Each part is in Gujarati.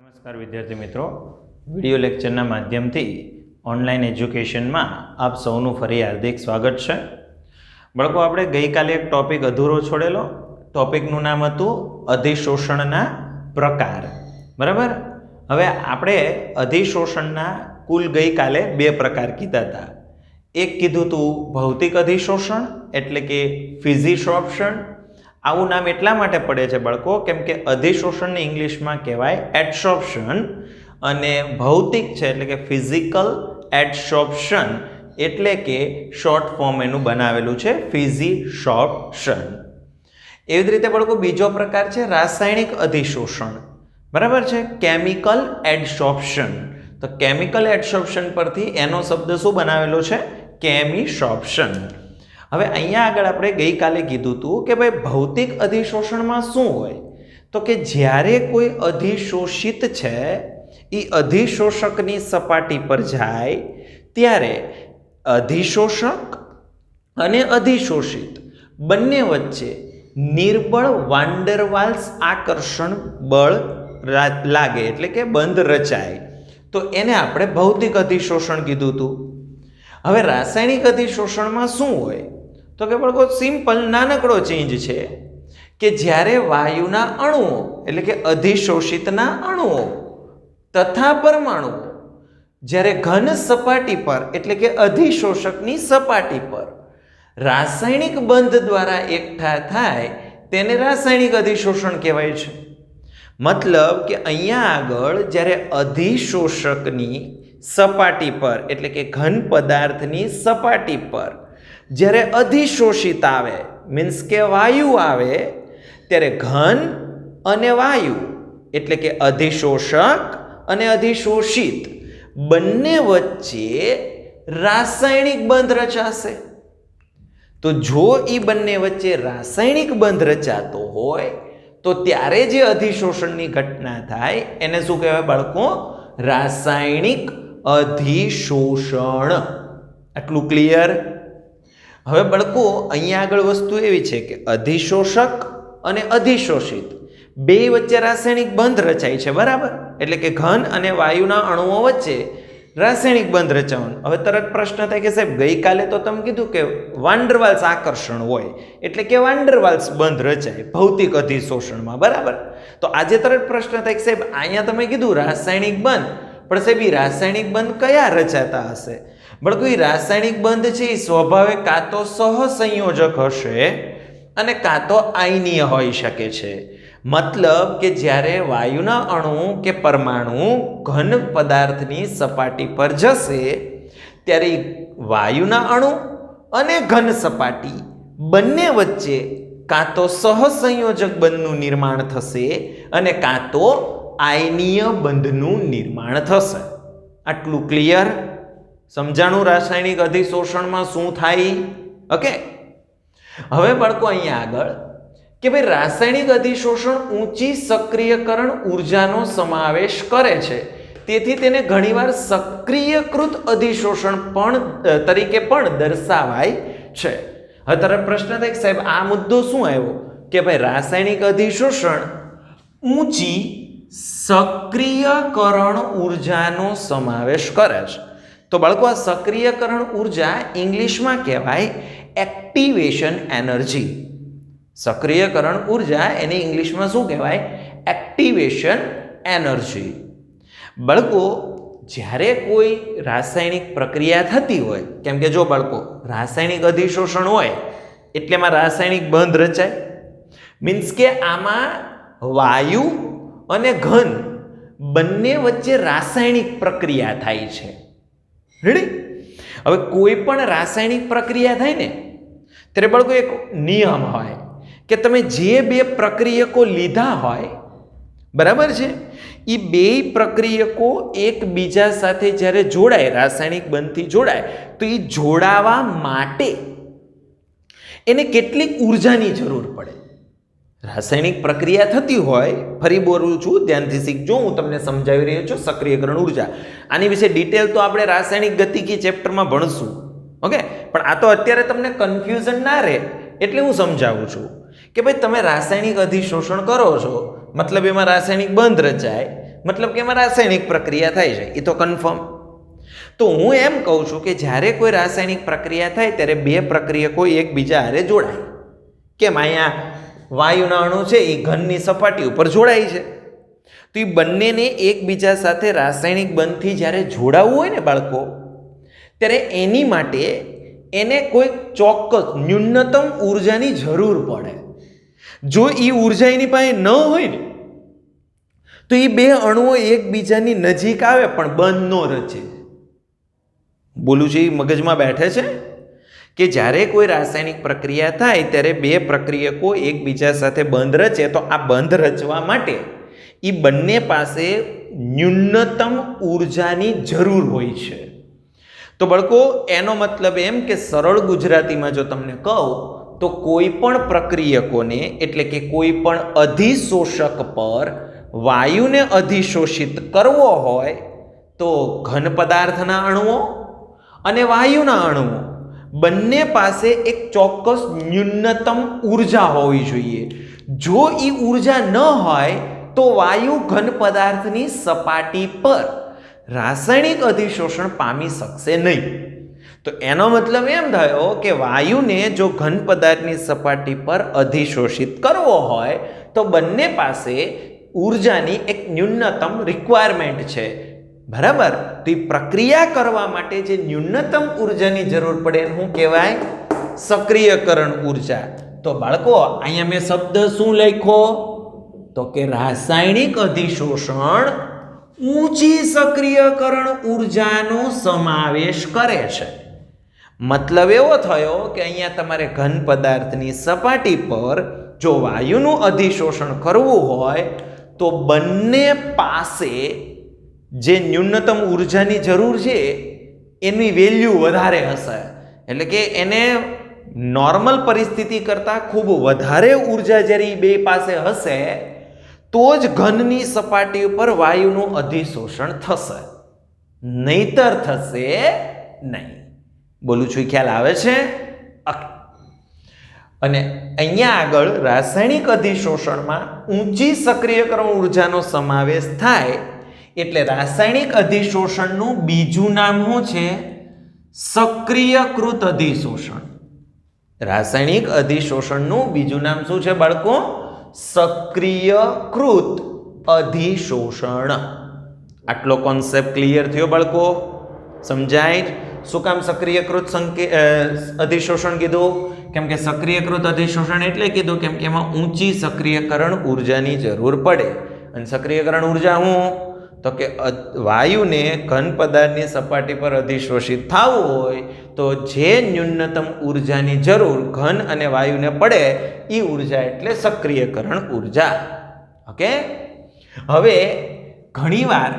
નમસ્કાર વિદ્યાર્થી મિત્રો, વિડિયો લેક્ચરના માધ્યમથી ઓનલાઈન એજ્યુકેશનમાં આપ સૌનું ફરી હાર્દિક સ્વાગત છે. બાળકો, આપણે ગઈકાલે એક ટોપિક અધૂરો છોડેલો. ટોપિકનું નામ હતું અધિશોષણના પ્રકાર. બરાબર. હવે આપણે અધિશોષણના કુલ ગઈકાલે બે પ્રકાર કીધા હતા. એક કીધું હતું ભૌતિક અધિશોષણ એટલે કે ફિઝિશોપ્શન. આવું નામ એટલા માટે પડે છે બાળકો કેમ કે અધિશોષણને ઇંગ્લિશમાં કહેવાય એડસોર્પ્શન અને ભૌતિક છે એટલે કે ફિઝિકલ એડસોર્પ્શન એટલે કે શોર્ટ ફોર્મ એનું બનાવેલું છે ફિઝિશોપ્શન. એવી જ રીતે બાળકો બીજો પ્રકાર છે રાસાયણિક અધિશોષણ. બરાબર છે, કેમિકલ એડસોર્પ્શન. તો કેમિકલ એડસોર્પ્શન પરથી એનો શબ્દ શું બનાવેલો છે? કેમિશોપ્શન. હવે અહીંયા આગળ આપણે ગઈકાલે કીધું હતું કે ભાઈ ભૌતિક અધિશોષણમાં શું હોય તો કે જ્યારે કોઈ અધિશોષિત છે એ અધિશોષકની સપાટી પર જાય ત્યારે અધિશોષક અને અધિશોષિત બંને વચ્ચે નિર્બળ વાન ડેર વાલ્સ આકર્ષણ બળ લાગે એટલે કે બંધ રચાય. તો એને આપણે ભૌતિક અધિશોષણ કીધું હતું. હવે રાસાયણિક અધિશોષણમાં શું હોય તો કે બાળકો સિમ્પલ નાનકડો ચેન્જ છે કે જ્યારે વાયુના અણુઓ એટલે કે અધિશોષિતના અણુઓ તથા પરમાણુઓ જ્યારે ઘન સપાટી પર એટલે કે અધિશોષકની સપાટી પર રાસાયણિક બંધ દ્વારા એકઠા થાય તેને રાસાયણિક અધિશોષણ કહેવાય છે. મતલબ કે અહીંયા આગળ જ્યારે અધિશોષકની સપાટી પર એટલે કે ઘન પદાર્થની સપાટી પર જ્યારે અધિશોષિત આવે મીન્સ કે વાયુ આવે ત્યારે ઘન અને વાયુ એટલે કે અધિશોષક અને અધિશોષિત બંને વચ્ચે રાસાયણિક બંધ રચાશે. તો જો એ બંને વચ્ચે રાસાયણિક બંધ રચાતો હોય તો ત્યારે જે અધિશોષણની ઘટના થાય એને શું કહેવાય બાળકો? રાસાયણિક અધિશોષણ. આટલું ક્લિયર? હવે બાળકો અહીંયા આગળ વસ્તુ એવી છે કે અધિશોષક અને અધિશોષિત બે વચ્ચે રાસાયણિક બંધ રચાય છે. બરાબર, એટલે કે ઘન અને વાયુના અણુઓ વચ્ચે રાસાયણિક બંધ રચાવાનું. હવે તરત પ્રશ્ન થાય કે સાહેબ ગઈકાલે તો તમે કીધું કે વાન ડેર વાલ્સ આકર્ષણ હોય એટલે કે વાન ડેર વાલ્સ બંધ રચાય ભૌતિક અધિશોષણમાં. બરાબર, તો આજે તરત પ્રશ્ન થાય કે સાહેબ અહીંયા તમે કીધું રાસાયણિક બંધ, પણ સાહેબ એ રાસાયણિક બંધ કયા રચાતા હશે? બાળકો, એ રાસાયણિક બંધ છે એ સ્વભાવે કાં તો સહસંયોજક હશે અને કાં તો આયનીય હોઈ શકે છે. મતલબ કે જ્યારે વાયુના અણુ કે પરમાણુ ઘન પદાર્થની સપાટી પર જશે ત્યારે વાયુના અણુ અને ઘન સપાટી બંને વચ્ચે કાં તો સહસંયોજક બંધનું નિર્માણ થશે અને કાં તો આયનીય બંધનું નિર્માણ થશે. આટલું ક્લિયર? સમજાણું રાસાયણિક અધિશોષણમાં શું થાય? ઓકે. હવે બાળકો અહીંયા આગળ કે ભાઈ રાસાયણિક અધિશોષણ ઊંચી સક્રિયકરણ ઉર્જાનો સમાવેશ કરે છે, તેથી તેને ઘણીવાર સક્રિયકૃત અધિશોષણ પણ તરીકે પણ દર્શાવાય છે. હવે તરત પ્રશ્ન થાય કે સાહેબ આ મુદ્દો શું આવ્યો કે ભાઈ રાસાયણિક અધિશોષણ ઊંચી સક્રિયકરણ ઉર્જાનો સમાવેશ કરે છે. તો બાળકો આ સક્રિયકરણ ઉર્જા ઇંગ્લિશમાં કહેવાય એક્ટિવેશન એનર્જી. સક્રિયકરણ ઉર્જા એને ઇંગ્લિશમાં શું કહેવાય? Activation energy. બાળકો, જ્યારે કોઈ રાસાયણિક પ્રક્રિયા થતી હોય, કેમ કે જો બાળકો રાસાયણિક અધિશોષણ હોય એટલે એમાં રાસાયણિક બંધ રચાય મીન્સ કે આમાં વાયુ અને ઘન બંને વચ્ચે રાસાયણિક પ્રક્રિયા થાય છે. રેડી? હવે કોઈ પણ રાસાયણિક પ્રક્રિયા થાય ને ત્યારે બાળકો એક નિયમ હોય કે તમે જે બે પ્રક્રિયકો લીધા હોય, બરાબર છે, એ બે પ્રક્રિયકો એકબીજા સાથે જ્યારે જોડાય, રાસાયણિક બંધથી જોડાય, તો એ જોડાવા માટે એને કેટલીક ઉર્જાની જરૂર પડે. રાસાયણિક પ્રક્રિયા થતી હોય, ફરી બોલું છું, ધ્યાનથી શીખજો, હું તમને સમજાવી રહ્યો છું સક્રિયકરણ ઉર્જા. આની વિશે ડિટેલ તો આપણે રાસાયણિક ગતિકી ચેપ્ટરમાં ભણશું. ઓકે, પણ આ તો અત્યારે તમને કન્ફ્યુઝન ના રહે એટલે હું સમજાવું છું કે ભાઈ તમે રાસાયણિક અધિશોષણ કરો છો, મતલબ એમાં રાસાયણિક બંધ રચાય, મતલબ કે એમાં રાસાયણિક પ્રક્રિયા થાય છે, એ તો કન્ફર્મ. તો હું એમ કહું છું કે જ્યારે કોઈ રાસાયણિક પ્રક્રિયા થાય ત્યારે બે પ્રક્રિયકો એકબીજા હારે જોડાય. કેમ? અહીંયા વાયુના અણુ છે એ ઘનની સપાટી ઉપર જોડાય છે, તો એ બંનેને એકબીજા સાથે રાસાયણિક બંધથી જ્યારે જોડાવવું હોય ને બાળકો, ત્યારે એની માટે એને કોઈ ચોક્કસ ન્યૂનતમ ઉર્જાની જરૂર પડે. જો એ ઉર્જા એની પાસે ન હોય ને તો એ બે અણુઓ એકબીજાની નજીક આવે પણ બંધ ન રચે. બોલું છે એ મગજમાં બેઠે છે કે જ્યારે કોઈ રાસાયણિક પ્રક્રિયા થાય ત્યારે બે પ્રક્રિયકો એકબીજા સાથે બંધ રચે, તો આ બંધ રચવા માટે એ બંને પાસે ન્યૂનતમ ઉર્જાની જરૂર હોય છે. તો બાળકો એનો મતલબ એમ કે સરળ ગુજરાતીમાં જો તમને કહું તો કોઈ પણ પ્રક્રિયકોને એટલે કે કોઈ પણ અધિશોષક પર વાયુને અધિશોષિત કરવો હોય તો ઘન પદાર્થના અણુઓ અને વાયુના અણુઓ બંને પાસે એક ચોક્કસ ન્યૂનતમ ઉર્જા હોવી જોઈએ. જો એ ઉર્જા ન હોય તો વાયુ ઘન પદાર્થની સપાટી પર રાસાયણિક અધિશોષણ પામી શકશે નહીં. તો એનો મતલબ એમ થયો કે વાયુને જો ઘન પદાર્થની સપાટી પર અધિશોષિત કરવો હોય તો બંને પાસે ઉર્જાની એક ન્યૂનતમ રિક્વાયરમેન્ટ છે, બરાબર? તો એ પ્રક્રિયા કરવા માટે જે ન્યૂનતમ ઉર્જાની જરૂર પડે એને શું કહેવાય? સક્રિયકરણ ઉર્જા. તો બાળકો અહીંયા મેં શબ્દ શું લખ્યો? તો કે રાસાયણિક અધિશોષણ ઊંચી સક્રિયકરણ ઉર્જાનો સમાવેશ કરે છે. મતલબ એવો થયો કે અહીંયા તમારે ઘન પદાર્થની સપાટી પર જો વાયુનું અધિશોષણ કરવું હોય તો બંને પાસે જે ન્યૂનતમ ઉર્જાની જરૂર છે એની વેલ્યુ વધારે હશે. એટલે કે એને નોર્મલ પરિસ્થિતિ કરતાં ખૂબ વધારે ઉર્જા જ્યારે બે પાસે હશે તો જ ઘનની સપાટી ઉપર વાયુનું અધિશોષણ થશે, નહીતર થશે નહીં. બોલું છું, ખ્યાલ આવે છે? અને અહીંયા આગળ રાસાયણિક અધિશોષણમાં ઊંચી સક્રિયકરણ ઉર્જાનો સમાવેશ થાય એટલે રાસાયણિક અધિશોષણનું બીજું નામ શું છે? સક્રિયકૃત અધિશોષણ. રાસાયણિક અધિશોષણનું બીજું નામ શું છે બાળકો? સક્રિયકૃત અધિશોષણ. આટલો કોન્સેપ્ટ ક્લિયર થયો બાળકો? સમજાય? શું કામ સક્રિયકૃત અધિશોષણ કીધું? કેમ કે સક્રિયકૃત અધિશોષણ એટલે કીધું કેમ કે એમાં ઊંચી સક્રિયકરણ ઉર્જાની જરૂર પડે. અને સક્રિયકરણ ઉર્જા શું? તો કે વાયુને ઘન પદાર્થની સપાટી પર અધિશોષિત થવું હોય તો જે ન્યૂનતમ ઉર્જાની જરૂર ઘન અને વાયુને પડે એ ઉર્જા એટલે સક્રિયકરણ ઉર્જા. ઓકે, હવે ઘણીવાર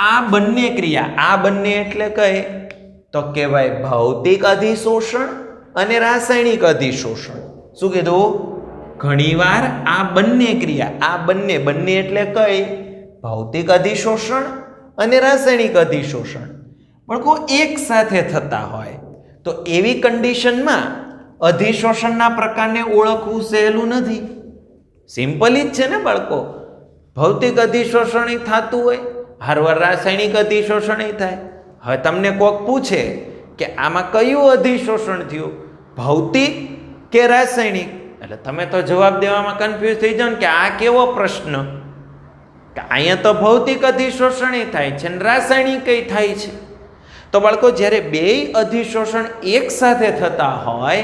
આ બંને ક્રિયા, આ બંને એટલે કઈ? તો કહેવાય ભૌતિક અધિશોષણ અને રાસાયણિક અધિશોષણ. શું કીધું? ઘણીવાર આ બંને ક્રિયા, આ બંને એટલે કઈ? ભૌતિક અધિશોષણ અને રાસાયણિક અધિશોષણ પણ કોઈ એક સાથે થતા હોય તો એવી કન્ડિશનમાં અધિશોષણના પ્રકારને ઓળખવું સહેલું નથી. સિમ્પલ જ છે ને બાળકો? ભૌતિક અધિશોષણ થતું હોય, હરવાર રાસાયણિક અધિશોષણ થાય. હવે તમને કોક પૂછે કે આમાં કયું અધિશોષણ થયું, ભૌતિક કે રાસાયણિક? એટલે તમે તો જવાબ દેવામાં કન્ફ્યુઝ થઈ જાઓ કે આ કેવો પ્રશ્ન, કે અહીંયા તો ભૌતિક અધિશોષણ થાય છે અને રાસાયણિક થાય છે. તો બાળકો જ્યારે બે અધિશોષણ એક સાથે થતા હોય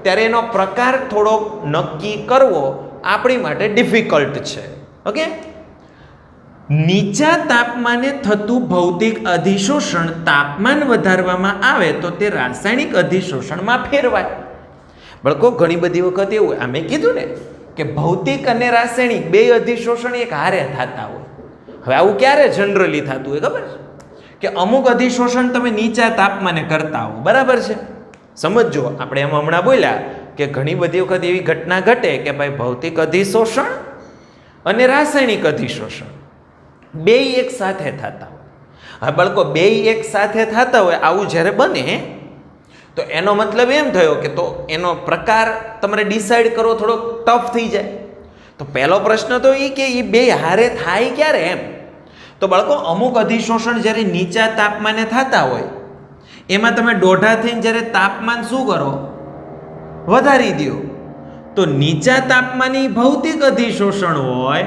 ત્યારે એનો પ્રકાર થોડો નક્કી કરવો આપણી માટે ડિફિકલ્ટ છે. ઓકે, નીચા તાપમાને થતું ભૌતિક અધિશોષણ તાપમાન વધારવામાં આવે તો તે રાસાયણિક અધિશોષણમાં ફેરવાય. બાળકો ઘણી બધી વખત એવું આ મેં કીધું ને કે ભૌતિક અને રાસાયણિક બે અધિશોષણ એક હારે થતા હોય. હવે આવું ક્યારે જનરલી થતું હોય ખબર છે? કે અમુક અધિશોષણ તમે નીચા તાપમાને કરતા હો, બરાબર છે? સમજો, આપણે એમ હમણાં બોલ્યા કે ઘણી બધી વખત એવી ઘટના ઘટે કે ભાઈ ભૌતિક અધિશોષણ અને રાસાયણિક અધિશોષણ બે એક સાથે થતા હોય. હવે બાળકો બે એક સાથે થતા હોય આવું જ્યારે બને તો એનો મતલબ એમ થયો કે તો એનો પ્રકાર તમારે ડિસાઈડ કરવો થોડો ટફ થઈ જાય. તો પહેલો પ્રશ્ન તો એ કે એ બે હારે થાય ક્યારે એમ? તો બાળકો અમુક અધિશોષણ જ્યારે નીચા તાપમાને થતા હોય એમાં તમે દોઢા થઈને જ્યારે તાપમાન શું કરો, વધારી દો, તો નીચા તાપમાની ભૌતિક અધિશોષણ હોય,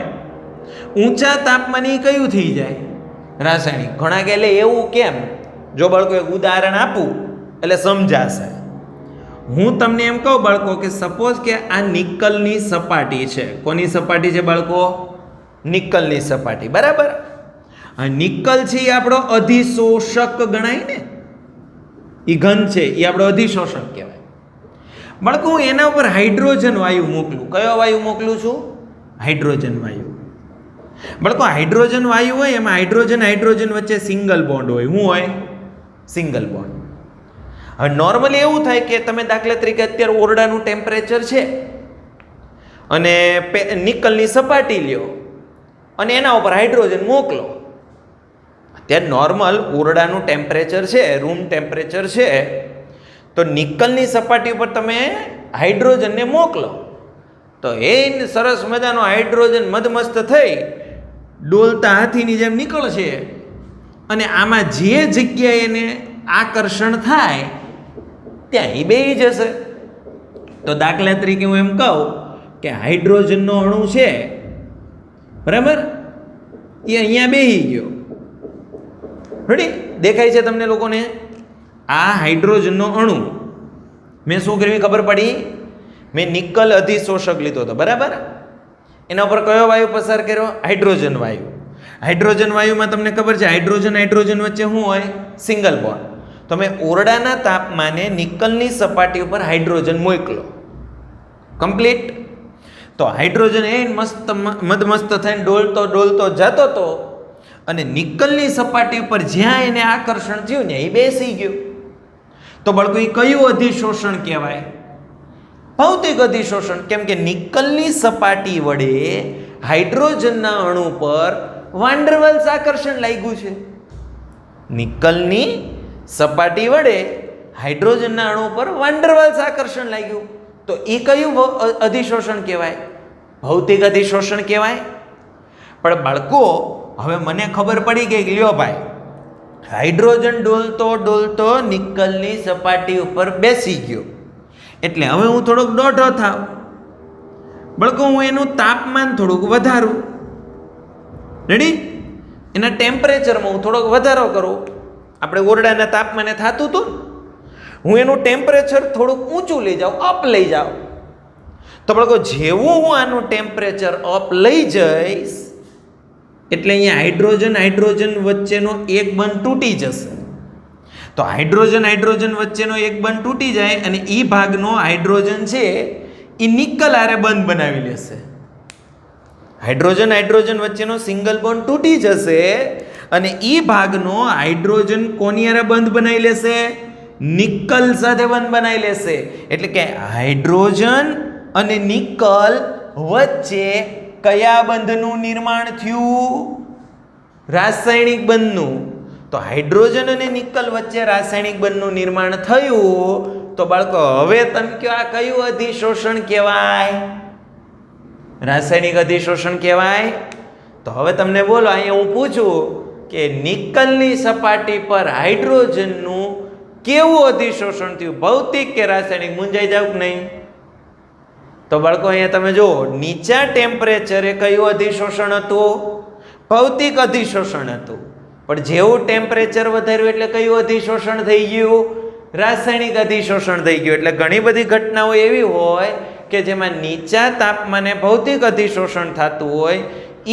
ઊંચા તાપમાની કયું થઈ જાય, રાસાયણિક. ઘણા કે એવું કેમ? જો બાળકો એક ઉદાહરણ આપું એટલે સમજાશે. હું તમને એમ કહું બાળકો કે સપોઝ કે આ નિકલની સપાટી છે. કોની સપાટી છે બાળકો? નિકલની સપાટી, બરાબર. આ નિકલ છે એ આપણો અધિશોષક ગણાય ને, એ ઘન છે એ આપણો અધિશોષક કહેવાય. બાળકો હું એના ઉપર હાઇડ્રોજન વાયુ મોકલું. કયો વાયુ મોકલું છું? હાઇડ્રોજન વાયુ. બાળકો હાઇડ્રોજન વાયુ હોય એમાં હાઇડ્રોજન વચ્ચે સિંગલ બોન્ડ હોય. શું હોય? Single bond. હવે નોર્મલી એવું થાય કે તમે દાખલા તરીકે અત્યારે ઓરડાનું ટેમ્પરેચર છે અને નિકલની સપાટી લ્યો અને એના ઉપર હાઇડ્રોજન મોકલો. અત્યારે નોર્મલ ઓરડાનું ટેમ્પરેચર છે, રૂમ ટેમ્પરેચર છે, તો નિકલની સપાટી ઉપર તમે હાઇડ્રોજનને મોકલો તો એ સરસ મજાનો હાઇડ્રોજન મદમસ્ત થઈ ડોલતા હાથીની જેમ નીકળશે અને આમાં જે જગ્યાએ એને આકર્ષણ થાય ત્યાં એ બેહી જશે. તો દાખલા તરીકે હું એમ કહું કે હાઇડ્રોજનનો અણુ છે, બરાબર, એ અહીંયા બેહી ગયો. રેડી? દેખાય છે તમને લોકોને? આ હાઇડ્રોજનનો અણુ મેં શું કર્યું ખબર પડી? મેં નિકલ અધિશોષક લીધો હતો, બરાબર. એના ઉપર કયો વાયુ પસાર કર્યો? હાઇડ્રોજન વાયુ. હાઇડ્રોજન વાયુમાં તમને ખબર છે હાઇડ્રોજન વચ્ચે શું હોય? Single bond. તમે ઓરડાના તાપમાને નિકલની સપાટી ઉપર હાઇડ્રોજન મોકલો, કમ્પ્લીટ. તો હાઇડ્રોજન એ મદમસ્ત થઈને ડોલતો જતો હતો અને નિકલની સપાટી ઉપર જ્યાં એને આકર્ષણ થયું ને એ બેસી ગયું. તો બાળકો એ કયું અધિશોષણ કહેવાય? ભૌતિક અધિશોષણ. કેમ કે નિકલની સપાટી વડે હાઇડ્રોજનના અણુ પર વાન્ડરવાલ્સ આકર્ષણ લાગ્યું છે. નિકલની સપાટી વડે હાઇડ્રોજનના અણુ પર વાન્ડરવાલ્સ આકર્ષણ લાગ્યું. તો એ કયું અધિશોષણ કહેવાય? ભૌતિક અધિશોષણ કહેવાય. પણ બાળકો હવે મને ખબર પડી ગઈ કે લ્યો ભાઈ, હાઇડ્રોજન ડોલતો નિકલની સપાટી ઉપર બેસી ગયો એટલે હવે હું થોડોક દોઢો થાવ. બાળકો હું એનું તાપમાન થોડુંક વધારું. રેડી? એના ટેમ્પરેચરમાં હું થોડોક વધારો કરું. આપણે ઓરડાના તાપમાને થતું હતું, હું એનું ટેમ્પરેચર થોડુંક ઊંચું લઈ જાઉં, અપ લઈ જાઉં. તો બાળકો જેવું હું આનું ટેમ્પરેચર અપ લઈ જઈશ એટલે અહીંયા હાઇડ્રોજન વચ્ચેનો એક બંધ તૂટી જશે. તો હાઇડ્રોજન વચ્ચેનો એક બંધ તૂટી જાય અને એ ભાગનો હાઇડ્રોજન છે એ નિકલ આરે બંધ બનાવી લેશે. હાઇડ્રોજન વચ્ચેનો સિંગલ બોન્ડ તૂટી જશે અને એ ભાગનો હાઇડ્રોજન કોની આરે બંધ બનાવી લેશે? નિકલ સાથે બંધ બનાવી લેશે. એટલે કે હાઇડ્રોજન અને નિકલ વચ્ચે કયા બંધનું નિર્માણ થયું? રાસાયણિક બંધનું. તો હાઇડ્રોજન અને નિકલ વચ્ચે રાસાયણિક બંધનું નિર્માણ થયું. તો બાળકો હવે તમે કહો આ કયું અધિશોષણ કહેવાય? રાસાયણિક અધિશોષણ કહેવાય. તો હવે તમને બોલો, અહીંયા હું પૂછું કે નિકલની સપાટી પર હાઇડ્રોજનનું કેવું અધિશોષણ થયું? ભૌતિક કે રાસાયણિક? મૂંઝાઈ જાવ કે નહીં? તો બાળકો અહીંયા તમે જુઓ, નીચા ટેમ્પરેચરે કયું અધિશોષણ હતું? ભૌતિક અધિશોષણ હતું. પણ જેવું ટેમ્પરેચર વધાર્યું એટલે કયું અધિશોષણ થઈ ગયું? રાસાયણિક અધિશોષણ થઈ ગયું. એટલે ઘણી બધી ઘટનાઓ એવી હોય કે જેમાં નીચા તાપમાને ભૌતિક અધિશોષણ થતું હોય.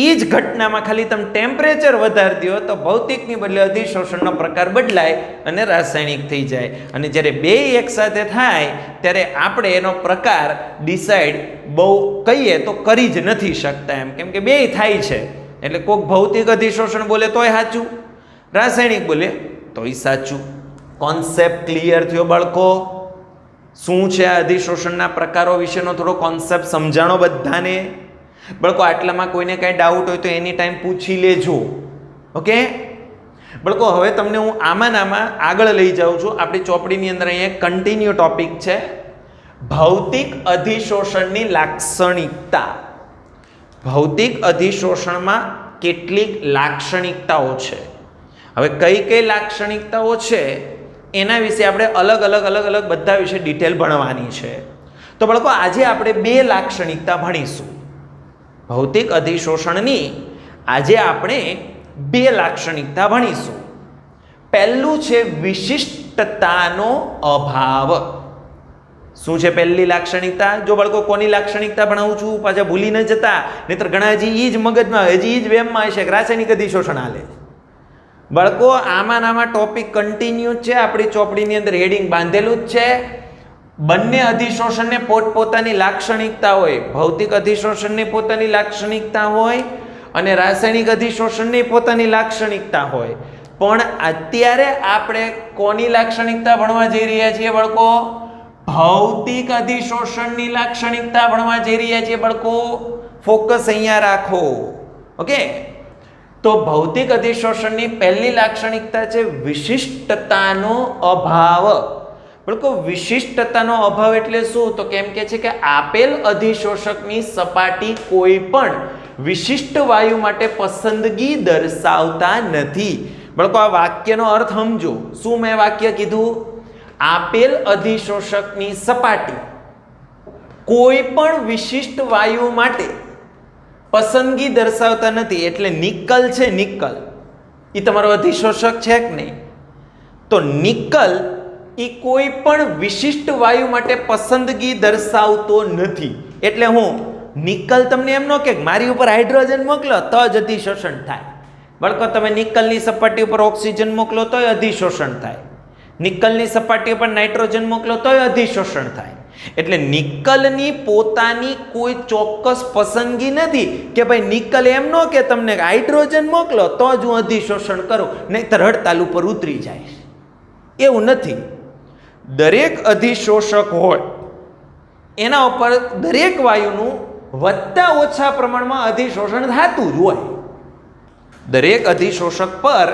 એ જ ઘટનામાં ખાલી તમે ટેમ્પરેચર વધારી દો તો ભૌતિકની બદલે અધિશોષણનો પ્રકાર બદલાય અને રાસાયણિક થઈ જાય. અને જ્યારે બે એકસાથે થાય ત્યારે આપણે એનો પ્રકાર ડિસાઈડ બહુ કહીએ તો કરી જ નથી શકતા એમ, કેમ કે બેય થાય છે. એટલે કોઈક ભૌતિક અધિશોષણ બોલે તોય સાચું, રાસાયણિક બોલે તોય સાચું. કોન્સેપ્ટ ક્લિયર થયો બાળકો? શું છે આ અધિશોષણના પ્રકારો વિશેનો થોડો કોન્સેપ્ટ સમજાણો બધાને? બાળકો આટલામાં કોઈને કાંઈ ડાઉટ હોય તો એની ટાઈમ પૂછી લેજો. ઓકે બાળકો, હવે તમને હું આમાં આગળ લઈ જાઉં છું. આપણી ચોપડીની અંદર અહીંયા કન્ટિન્યુ ટોપિક છે ભૌતિક અધિશોષણની લાક્ષણિકતા. ભૌતિક અધિશોષણમાં કેટલીક લાક્ષણિકતાઓ છે. હવે કઈ કઈ લાક્ષણિકતાઓ છે એના વિશે આપણે અલગ અલગ બધા વિશે ડિટેલ ભણવાની છે. તો બાળકો આજે આપણે બે લાક્ષણિકતા ભણીશું. ભૌતિક અધિશોષણની આજે આપણે બે લાક્ષણિકતા ભણીશું. પહેલું છે વિશિષ્ટતાનો અભાવ. શું છે પહેલી લાક્ષણિકતા? જો બાળકો કોની લાક્ષણિકતા ભણાવું છું પાછા ભૂલી ન જતા, નહીતર ઘણા હજી ઈ જ મગજમાં હજી ઈ જ વેમમાં હશે કે રાસાયણિક અધિશોષણ હાલે. બાળકો આમાં ટોપિક કન્ટિન્યુ છે. આપણી ચોપડીની અંદર હેડિંગ બાંધેલું જ છે. બંને અધિશોષણને પોતપોતાની લાક્ષણિકતા હોય. ભૌતિક અધિશોષણની પોતાની લાક્ષણિકતા હોય અને રાસાયણિક અધિશોષણની પોતાની લાક્ષણિકતા હોય. પણ અત્યારે આપણે કોની લાક્ષણિકતા ભણવા જઈ રહ્યા છીએ બાળકો? ભૌતિક અધિશોષણની લાક્ષણિકતા ભણવા જઈ રહ્યા છીએ બાળકો. ફોકસ અહીંયા રાખો. ઓકે, તો ભૌતિક અધિશોષણની પહેલી લાક્ષણિકતા છે વિશિષ્ટતાનો અભાવ. બાળકો વિશિષ્ટતાનો અભાવ એટલે શું? તો કેમ કે છે કે આપેલ અધિશોષકની સપાટી કોઈ પણ વિશિષ્ટ વાયુ માટે પસંદગી દર્શાવતા નથી. બાળકો આ વાક્યનો અર્થ સમજો. શું મેં વાક્ય કીધું? આપેલ અધિશોષકની સપાટી કોઈ પણ વિશિષ્ટ વાયુ માટે પસંદગી દર્શાવતા નથી. એટલે નિકલ છે, નિકલ એ તમારો અધિશોષક છે કે નહીં? તો નિકલ એ કોઈ પણ વિશિષ્ટ વાયુ માટે પસંદગી દર્શાવતો નથી. એટલે હું નિકલ તમને એમ ન કે મારી ઉપર હાઇડ્રોજન મોકલો તો જ અધિશોષણ થાય. બાળકો તમે નિકલની સપાટી ઉપર ઓક્સિજન મોકલો તોય અધિશોષણ થાય. નિકલની સપાટી ઉપર નાઇટ્રોજન મોકલો તોય અધિશોષણ થાય. એટલે નિકલની પોતાની કોઈ ચોક્કસ પસંદગી નથી કે ભાઈ નિકલ એમ ન કે તમને હાઇડ્રોજન મોકલો તો જ હું અધિશોષણ કરું, નહીંતર હડતાલ ઉપર ઉતરી જાય. એવું નથી. દરેક અધિશોષક હોય એના ઉપર દરેક વાયુનું વધતા ઓછા પ્રમાણમાં અધિશોષણ થતું જ હોય. દરેક અધિશોષક પર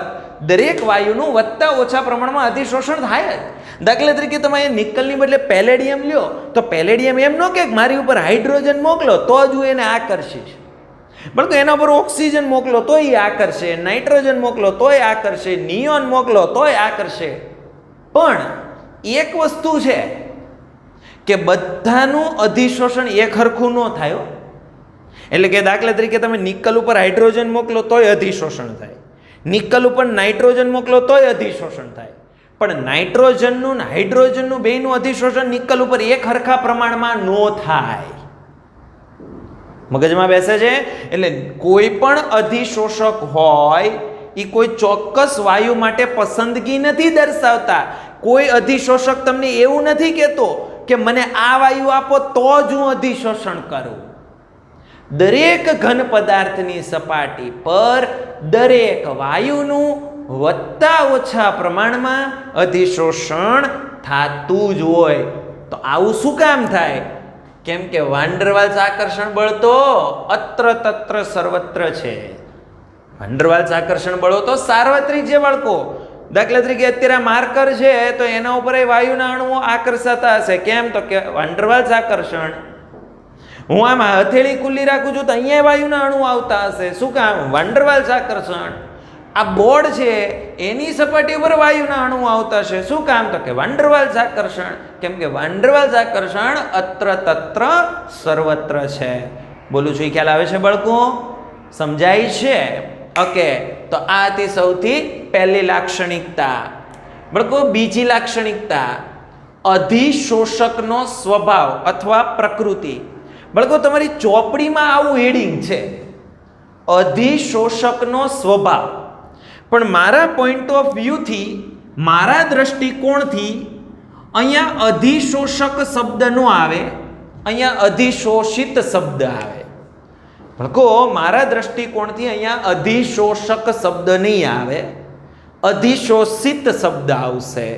દરેક વાયુનું વધતા ઓછા પ્રમાણમાં અધિશોષણ થાય જ. દાખલા તરીકે તમે નિકલની બદલે પેલેડિયમ લ્યો તો પેલેડિયમ એમ ન કે મારી ઉપર હાઇડ્રોજન મોકલો તો જ હું એને આકર્ષીશ. પણ તો એના પર ઓક્સિજન મોકલો તો એ આકર્ષે, નાઇટ્રોજન મોકલો તોય આકર્ષે, નિયોન મોકલો તોય આકર્ષે. પણ એક વસ્તુ છે કે બધાનું અધિશોષણ એક હરખું ન થાય. એટલે કે દાખલા તરીકે તમે નિકલ ઉપર હાઇડ્રોજન મોકલો તોય અધિશોષણ થાય, નિકલ ઉપર નાઇટ્રોજન મોકલો તોય અધિશોષણ થાય. પણ નાઇટ્રોજનનું ને હાઇડ્રોજનનું બેયનું અધિશોષણ નિકલ ઉપર એક હરખા પ્રમાણમાં ન થાય. મગજમાં બેસે છે? એટલે કોઈ પણ અધિશોષક હોય એ કોઈ ચોક્કસ વાયુ માટે પસંદગી નથી દર્શાવતા. કોઈ અધિશોષક તમને એવું નથી કહેતો કે મને આ વાયુ આપો તો જ હું અધિશોષણ કરું. દરેક ઘન પદાર્થની સપાટી પર દરેક વાયુનું વધતા ઓછા પ્રમાણમાં અધિશોષણ થતું જ હોય. તો આવું શું કામ થાય? કેમ કે વાન ડર વાલ્સ આકર્ષણ બળ તો અત્ર તત્ર સર્વત્ર છે. વાન ડર વાલ્સ આકર્ષણ બળો તો સાર્વત્રિક છે બાળકો. દાખલા તરીકે અત્યારે માર્કર છે તો એના ઉપર વાયુના અણુઓ આકર્ષાતા હશે. કેમ? તો કે વાન ડર વાલ્સ આકર્ષણ. હું આમ હથેળી ખુલ્લી રાખું છું તો અહીંયા વાયુના અણુ આવતા હશે. શું કામ? વાન ડર વાલ્સ આકર્ષણ. આ બોર્ડ છે એની સપાટી ઉપર વાયુના અણુ આવતા છે. શું કામ? તો કે વાન ડર વાલ્સ આકર્ષણ. કેમ કે વાન ડર વાલ્સ આકર્ષણ અત્ર તત્ર સર્વત્ર છે. બોલું છું એ ખ્યાલ આવે છે બાળકો? સમજાય છે? ઓકે, તો આ હતી સૌથી પહેલી લાક્ષણિકતા. બાળકો બીજી લાક્ષણિકતા અધિશોષકનો સ્વભાવ અથવા પ્રકૃતિ. બાળકો તમારી ચોપડીમાં આવું હેડિંગ છે, અધિશોષકનો સ્વભાવ. પણ મારા પોઈન્ટ ઓફ વ્યૂથી, મારા દ્રષ્ટિકોણથી અહીંયા અધિશોષક શબ્દ ન આવે, અહીંયા અધિશોષિત શબ્દ આવે. બાળકો મારા દ્રષ્ટિકોણથી અહીંયા અધિશોષક શબ્દ નહીં આવે, અધિશોષિત શબ્દ આવશે.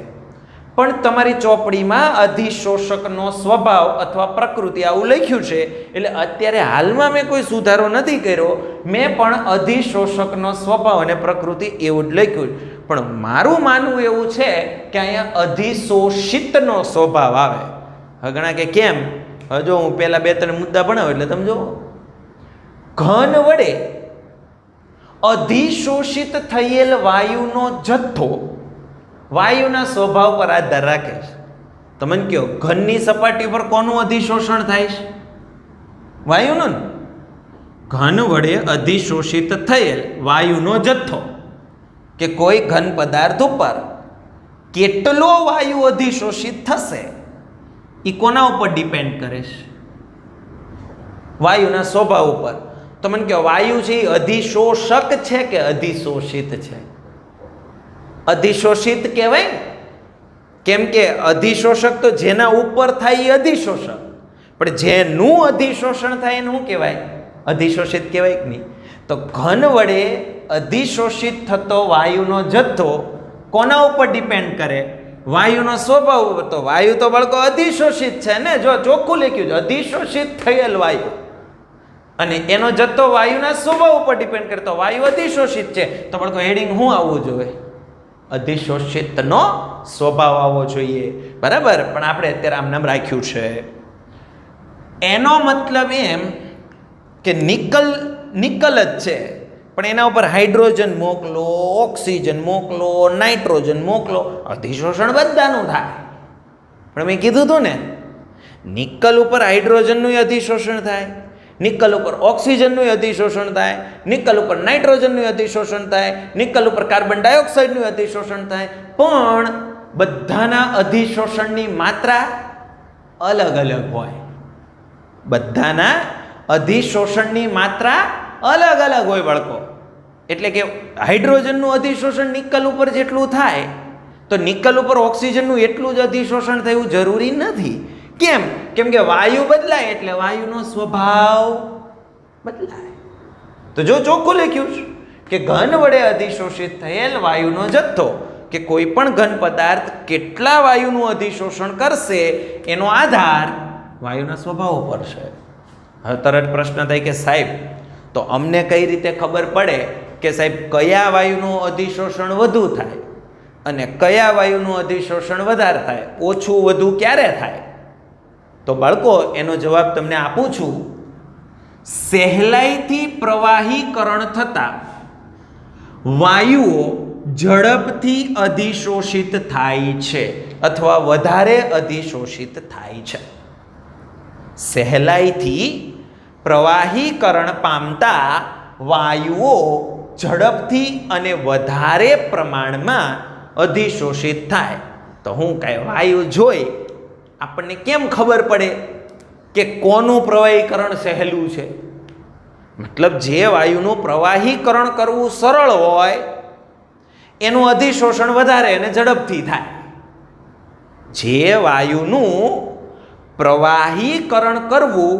પણ તમારી ચોપડીમાં અધિશોષકનો સ્વભાવ અથવા પ્રકૃતિ આવું લખ્યું છે. એટલે અત્યારે હાલમાં મેં કોઈ સુધારો નથી કર્યો. મેં પણ અધિશોષકનો સ્વભાવ અને પ્રકૃતિ એવું જ લખ્યું. પણ મારું માનવું એવું છે કે અહીંયા અધિશોષિતનો સ્વભાવ આવે. ઘણા કે કેમ? હજુ હું પહેલા 2-3 મુદ્દા ભણાવું એટલે તમે જો. ઘન વડે અધિશોષિત થયેલ વાયુનો જથ્થો વાયુના સ્વભાવ પર આધાર રાખે છે. તમને કહો, ઘનની સપાટી પર કોનું અધિશોષણ થાય છે? વાયુનું. ઘન વડે અધિશોષિત થયેલ વાયુનો જથ્થો કે કોઈ ઘન પદાર્થ ઉપર કેટલો વાયુ અધિશોષિત થશે એ કોના ઉપર ડિપેન્ડ કરે છે? વાયુના સ્વભાવ ઉપર. તો મને કહો, વાયુ છે એ અધિશોષક છે કે અધિશોષિત છે? અધિશોષિત કહેવાય. કેમ કે અધિશોષક તો જેના ઉપર થાય એ અધિશોષક, પણ જેનું અધિશોષણ થાય એને શું કહેવાય? અધિશોષિત કહેવાય કે નહીં? તો ઘન વડે અધિશોષિત થતો વાયુનો જથ્થો કોના ઉપર ડિપેન્ડ કરે? વાયુનો સ્વભાવ ઉપર. તો વાયુ તો બાળકો અધિશોષિત છે ને, જો ચોખ્ખું લખ્યું છે અધિશોષિત થયેલ વાયુ, અને એનો જથ્થો વાયુના સ્વભાવ ઉપર ડિપેન્ડ કરે. તો વાયુ અધિશોષિત છે, તો બાળકો હેડિંગ શું આવવું જોઈએ? અધિશોષિતનો સ્વભાવ આવવો જોઈએ. બરાબર. પણ આપણે અત્યારે આમ નામ રાખ્યું છે. એનો મતલબ એમ કે નિકલ જ છે, પણ એના ઉપર હાઇડ્રોજન મોકલો, ઓક્સિજન મોકલો, નાઇટ્રોજન મોકલો, અધિશોષણ બધાનું થાય. પણ મેં કીધું હતું ને, નિકલ ઉપર હાઇડ્રોજનનું અધિશોષણ થાય, નિકલ ઉપર ઓક્સિજનનું અધિશોષણ થાય, નિકલ ઉપર નાઇટ્રોજનનું અધિશોષણ થાય, નિકલ ઉપર કાર્બન ડાયોક્સાઇડનું અધિશોષણ થાય. પણ બધાના અધિશોષણની માત્રા અલગ અલગ હોય. બધાના અધિશોષણની માત્રા અલગ અલગ હોય બાળકો. એટલે કે હાઇડ્રોજનનું અધિશોષણ નિકલ ઉપર જેટલું થાય, તો નિકલ ઉપર ઓક્સિજનનું એટલું જ અધિશોષણ થયું જરૂરી નથી. કેમ? કેમ કે વાયુ બદલાય એટલે વાયુનો સ્વભાવ બદલાય. તો જો ચોખ્ખું લખ્યું છે કે ઘન વડે અધિશોષિત થયેલ વાયુનો જથ્થો કે કોઈ પણ ઘન પદાર્થ કેટલા વાયુનું અધિશોષણ કરશે એનો આધાર વાયુના સ્વભાવ ઉપર છે. હવે તરત પ્રશ્ન થાય કે સાહેબ, તો અમને કઈ રીતે ખબર પડે કે સાહેબ કયા વાયુનું અધિશોષણ વધુ થાય અને કયા વાયુનું અધિશોષણ વધારે થાય, ઓછું વધુ ક્યારે થાય? તો બાળકો એનો જવાબ તમને આપું છું. સહેલાઈથી પ્રવાહીકરણ થતા વાયુઓ ઝડપથી અધિશોષિત થાય છે અથવા વધારે અધિશોષિત થાય છે. સહેલાઈથી પ્રવાહીકરણ પામતા વાયુઓ ઝડપથી અને વધારે પ્રમાણમાં અધિશોષિત થાય. તો હું કાંઈ વાયુ જોઈ આપણને કેમ ખબર પડે કે કોનું પ્રવાહીકરણ સહેલું છે? મતલબ જે વાયુનું પ્રવાહીકરણ કરવું સરળ હોય એનું અધિશોષણ વધારે અને ઝડપથી થાય. જે વાયુનું પ્રવાહીકરણ કરવું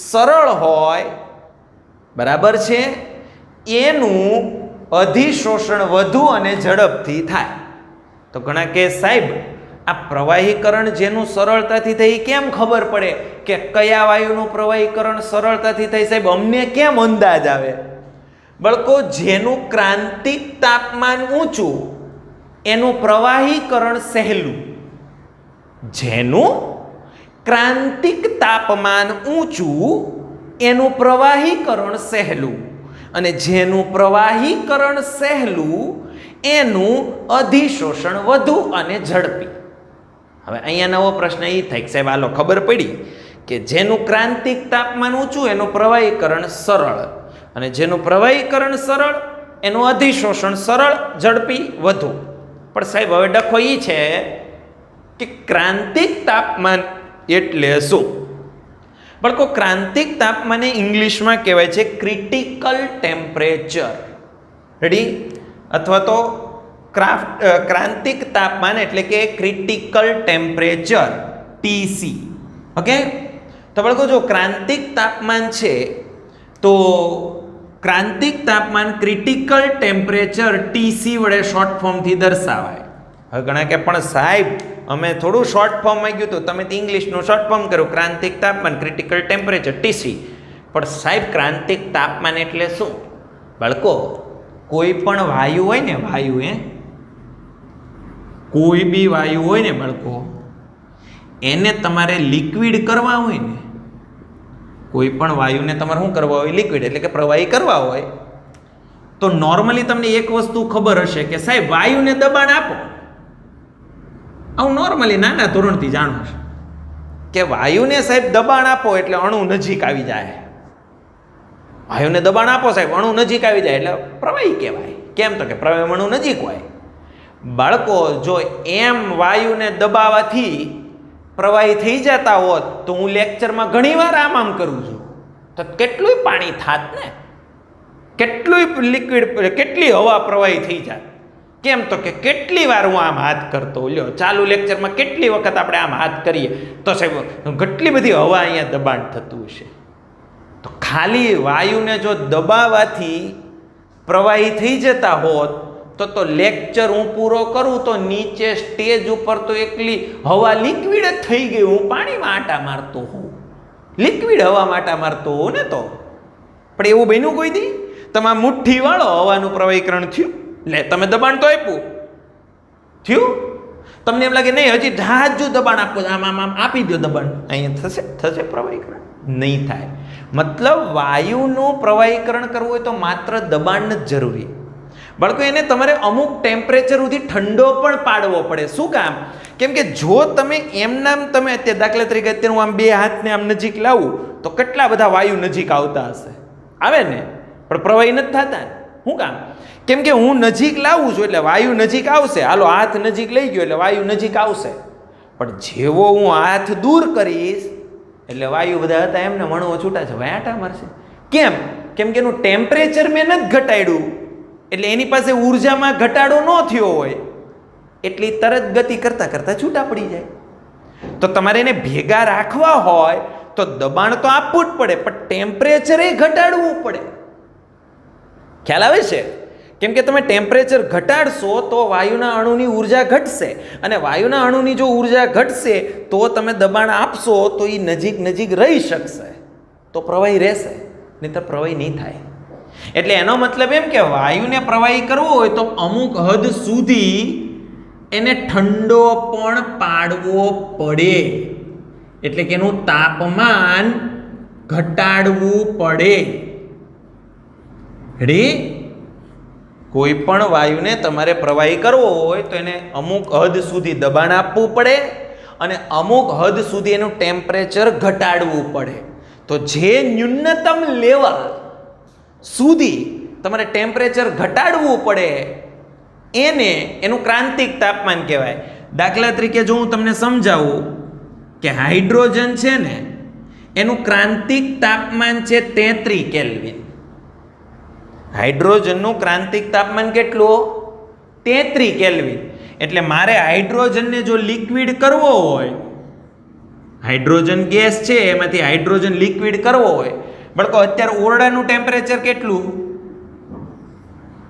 સરળ હોય, બરાબર છે, એનું અધિશોષણ વધુ અને ઝડપથી થાય. તો ઘણા કે સાહેબ આ પ્રવાહીકરણ જેનું સરળતાથી થાય કેમ ખબર પડે કે કયા વાયુનું પ્રવાહીકરણ સરળતાથી થાય? સાહેબ અમને કેમ અંદાજ આવે? બાળકો, જેનું ક્રાંતિક તાપમાન ઊંચું એનું પ્રવાહીકરણ સહેલું. જેનું ક્રાંતિક તાપમાન ઊંચું એનું પ્રવાહીકરણ સહેલું, અને જેનું પ્રવાહીકરણ સહેલું એનું અધિશોષણ વધુ અને ઝડપી. હવે અહીંયા નવો પ્રશ્ન એ થાય કે સાહેબ હાલો ખબર પડી કે જેનું ક્રાંતિક તાપમાન ઊંચું એનું પ્રવાહીકરણ સરળ, અને જેનું પ્રવાહીકરણ સરળ એનું અધિશોષણ સરળ, ઝડપી, વધુ. પણ સાહેબ હવે ડખો એ છે કે ક્રાંતિક તાપમાન એટલે શું? બાળકો, ક્રાંતિક તાપમાને ઇંગ્લિશમાં કહેવાય છે ક્રિટિકલ ટેમ્પરેચર. રેડી? અથવા તો ક્રાંતિક તાપમાન એટલે કે ક્રિટિકલ ટેમ્પરેચર, TC. ઓકે? તો બાળકો, જો ક્રાંતિક તાપમાન છે તો ક્રાંતિક તાપમાન ક્રિટિકલ ટેમ્પરેચર TC વડે શોર્ટ ફોર્મથી દર્શાવાય. હવે ઘણા કે પણ સાહેબ અમે થોડું શોર્ટ ફોર્મ માંગ્યું હતું, તમે તો ઇંગ્લિશનું શોર્ટ ફોર્મ કર્યું, ક્રાંતિક તાપમાન ક્રિટિકલ ટેમ્પરેચર TC. પણ સાહેબ ક્રાંતિક તાપમાન એટલે શું? બાળકો, કોઈ પણ વાયુ હોય ને, કોઈ બી વાયુ હોય ને બાળકો, એને તમારે લિક્વિડ કરવા હોય ને, કોઈ પણ વાયુને તમારે શું કરવા હોય? લિક્વિડ એટલે કે પ્રવાહી કરવા હોય, તો નોર્મલી તમને એક વસ્તુ ખબર હશે કે સાહેબ વાયુને દબાણ આપો, આવું નોર્મલી નાના ધોરણથી જાણો છો કે વાયુને સાહેબ દબાણ આપો એટલે અણુ નજીક આવી જાય. વાયુને દબાણ આપો સાહેબ અણુ નજીક આવી જાય એટલે પ્રવાહી કહેવાય. કેમ તો કે પ્રવાહી અણુ નજીક હોય. બાળકો જો એમ વાયુને દબાવવાથી પ્રવાહી થઈ જતા હોત તો હું લેક્ચરમાં ઘણીવાર આમ કરું છું તો કેટલું પાણી થાત ને, કેટલું લિક્વિડ, કેટલી હવા પ્રવાહી થઈ જાય. કેમ તો કે કેટલી વાર હું આમ હાથ કરતો, લ્યો ચાલુ લેક્ચરમાં કેટલી વખત આપણે આમ હાથ કરીએ તો સાહેબ કેટલી બધી હવા અહીંયા દબાણ થતું હશે. તો ખાલી વાયુને જો દબાવવાથી પ્રવાહી થઈ જતા હોત તો લેક્ચર હું પૂરો કરું તો નીચે સ્ટેજ ઉપર તો એકલી હવા લિક્વિડ જ થઈ ગઈ, હું પાણીમાં આટા મારતો હોઉં, લિક્વિડ હવામાં આટા મારતો હોઉં ને. તો પણ એવું બન્યું કોઈ દી? તમે મુઠ્ઠી વાળો હવાનું પ્રવાહીકરણ થયું, લે તમે દબાણ તો આપ્યું, થયું? તમને એમ લાગે નહીં હજી જાજુ દબાણ આપો, આમ આમ આમ આપી દો દબાણ, અહીંયા થશે પ્રવાહીકરણ? નહીં થાય. મતલબ વાયુનું પ્રવાહીકરણ કરવું હોય તો માત્ર દબાણ જ જરૂરી. બાળકો એને તમારે અમુક ટેમ્પરેચર સુધી ઠંડો પણ પાડવો પડે. શું કામ? કેમ કે જો તમે એમનામ તમે અત્યારે દાખલા તરીકે અત્યારે હું આમ બે હાથને આમ નજીક લાવું તો કેટલા બધા વાયુ નજીક આવતા હશે, આવે ને, પણ પ્રવાહી નથી થતા. શું કામ? કેમ કે હું નજીક લાવું છું એટલે વાયુ નજીક આવશે. હાલો હાથ નજીક લઈ ગયો એટલે વાયુ નજીક આવશે, પણ જેવો હું હાથ દૂર કરીશ એટલે વાયુ બધા હતા એમને મણવો છૂટા છે વાયાટા મારશે. કેમ? કેમ કે એનું ટેમ્પરેચર મેં નથી ઘટાડ્યું એટલે એની પાસે ઉર્જામાં ઘટાડો ન થયો હોય એટલી તરત ગતિ કરતા કરતા છૂટા પડી જાય. તો તમારે એને ભેગા રાખવા હોય તો દબાણ તો આપવું જ પડે પણ ટેમ્પરેચરે ઘટાડવું પડે. ખ્યાલ આવે છે? કેમ કે તમે ટેમ્પરેચર ઘટાડશો તો વાયુના અણુની ઉર્જા ઘટશે અને વાયુના અણુની જો ઉર્જા ઘટશે તો તમે દબાણ આપશો તો એ નજીક નજીક રહી શકશે, તો પ્રવાહી રહેશે, નહીં તો પ્રવાહી નહીં થાય. એટલે એનો મતલબ એમ કે વાયુને પ્રવાહી કરવો હોય તો અમુક હદ સુધી એને ઠંડો પણ પાડવો પડે, એટલે કે એનું તાપમાન ઘટાડવું પડે. રેડી? કોઈ પણ વાયુને તમારે પ્રવાહી કરવો હોય તો એને અમુક હદ સુધી દબાણ આપવું પડે અને અમુક હદ સુધી એનું ટેમ્પરેચર ઘટાડવું પડે. તો જે ન્યૂનતમ લેવલ સુધી તમારે ટેમ્પરેચર ઘટાડવું પડે એનું ક્રાંતિક તાપમાન કહેવાય. દાખલા તરીકે જો હું તમને સમજાવું કે હાઇડ્રોજન છે ને એનું ક્રાંતિક તાપમાન છે 33 કેલ્વિન. હાઇડ્રોજનનું ક્રાંતિક તાપમાન કેટલું? 33 કેલ્વિન. એટલે મારે હાઇડ્રોજનને જો લિક્વિડ કરવો હોય, હાઇડ્રોજન ગેસ છે એમાંથી હાઇડ્રોજન લિક્વિડ કરવો હોય, બળકો અત્યારે ઓરડાનું ટેમ્પરેચર કેટલું?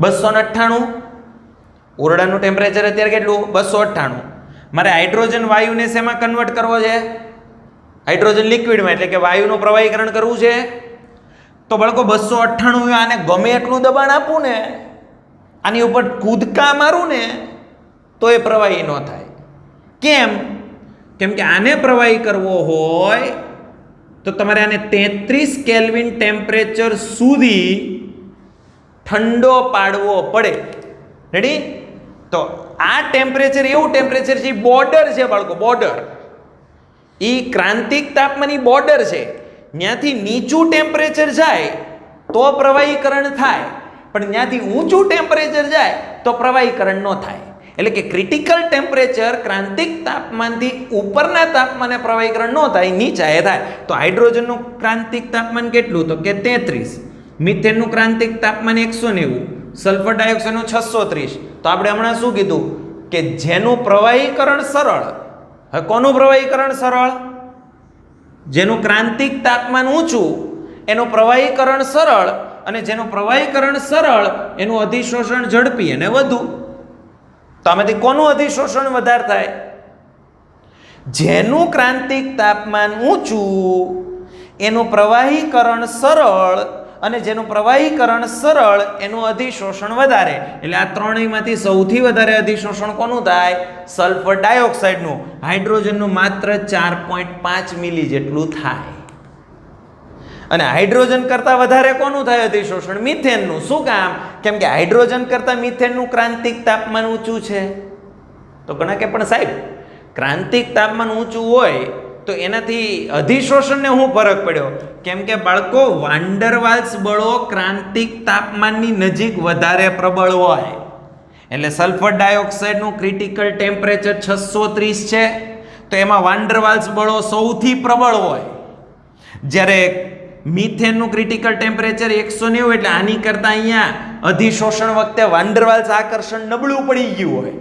298. ઓરડાનું ટેમ્પરેચર અત્યારે કેટલું? 298. મારે હાઇડ્રોજન વાયુને શેમાં કન્વર્ટ કરવો છે? હાઇડ્રોજન લિક્વિડમાં, એટલે કે વાયુનું પ્રવાહીકરણ કરવું છે. તો બળકો 298 આને ગમે એટલું દબાણ આપું ને, આની ઉપર કૂદકા મારું ને તો એ પ્રવાહી ન થાય. કેમ? કેમ કે આને પ્રવાહી કરવો હોય તો તમારે આને 33 કેલ્વિન ટેમ્પરેચર સુધી ઠંડો પાડવો પડે. રેડી? તો આ ટેમ્પરેચર એવું ટેમ્પરેચર છે, બોર્ડર છે બાળકો, બોર્ડર. એ ક્રાંતિક તાપમાનની બોર્ડર છે. ત્યાંથી નીચું ટેમ્પરેચર જાય તો પ્રવાહીકરણ થાય, પણ ત્યાંથી ઊંચું ટેમ્પરેચર જાય તો પ્રવાહીકરણ ન થાય. એટલે કે ક્રિટિકલ ટેમ્પરેચર ક્રાંતિક તાપમાનથી ઉપરના તાપમાને પ્રવાહીકરણ ન થાય, નીચાએ થાય. તો હાઇડ્રોજનનું ક્રાંતિક તાપમાન કેટલું? તો કે 33. મિથેનનું ક્રાંતિક તાપમાન 190, સલ્ફર ડાયોક્સાઇડનું 630. તો આપણે હમણાં શું કીધું કે જેનું પ્રવાહીકરણ સરળ, હવે કોનું પ્રવાહીકરણ સરળ? જેનું ક્રાંતિક તાપમાન ઊંચું એનું પ્રવાહીકરણ સરળ, અને જેનું પ્રવાહીકરણ સરળ એનું અધિશોષણ ઝડપી અને વધુ. તો આમાંથી કોનું અધિશોષણ વધારે થાય? જેનું ક્રાંતિક તાપમાન ઊંચું એનું પ્રવાહીકરણ સરળ, અને જેનું પ્રવાહીકરણ સરળ એનું અધિશોષણ વધારે. એટલે આ ત્રણેયમાંથી સૌથી વધારે અધિશોષણ કોનું થાય? સલ્ફર ડાયોક્સાઇડનું. હાઇડ્રોજનનું માત્ર 4.5 મિલી જેટલું થાય. અને હાઇડ્રોજન કરતાં વધારે કોનું થાય અધિશોષણ? મિથેનનું. શું કામ? કેમ કે હાઇડ્રોજન કરતાં મિથેનનું ક્રાંતિક તાપમાન ઊંચું છે. તો ઘણા કે પણ સાહેબ ક્રાંતિક તાપમાન ઊંચું હોય તો એનાથી અધિશોષણને શું ફરક પડ્યો? કેમ કે બાળકો વાન ડર વાલ્સ બળો ક્રાંતિક તાપમાનની નજીક વધારે પ્રબળ હોય. એટલે સલ્ફર ડાયોક્સાઇડનું ક્રિટિકલ ટેમ્પરેચર 630 છે, તો એમાં વાન ડર વાલ્સ બળો સૌથી પ્રબળ હોય. જ્યારે મિથેનનું ક્રિટિકલ ટેમ્પરેચર 190, એટલે આની કરતાં અહીંયા અધિશોષણ વખતે વાન ડર વાલ્સ આકર્ષણ નબળું પડી ગયું હોય.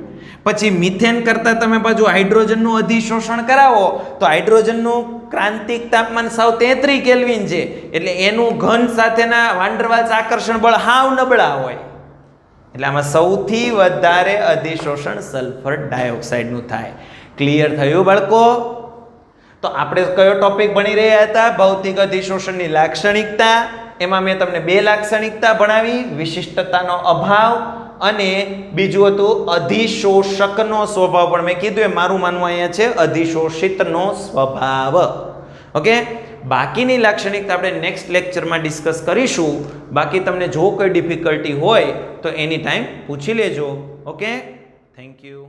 પછી મિથેન કરતાં તમે પાછું હાઇડ્રોજનનું અધિશોષણ કરાવો તો હાઇડ્રોજનનું ક્રાંતિક તાપમાન સાવ 33 કેલ્વિન છે, એટલે એનું ઘન સાથેના વાન ડર વાલ્સ આકર્ષણ બળ હાવ નબળા હોય. એટલે આમાં સૌથી વધારે અધિશોષણ સલ્ફર ડાયોક્સાઇડનું થાય. ક્લિયર થયું બાળકો? તો આપણે કયો ટોપિક ભણી રહ્યા હતા? ભૌતિક અધિશોષણની લાક્ષણિકતા. એમાં મેં તમને 2 લાક્ષણિકતા ભણાવી, વિશિષ્ટતાનો અભાવ અને બીજું હતું અધિશોષકનો સ્વભાવ. પણ મેં કીધું એ મારું માનવું અહીંયા છે અધિશોષિતનો સ્વભાવ. ઓકે, બાકીની લાક્ષણિકતા આપણે નેક્સ્ટ લેક્ચરમાં ડિસ્કસ કરીશું. બાકી તમને જો કોઈ ડિફિકલ્ટી હોય તો એની ટાઈમ પૂછી લેજો. Okay, thank you.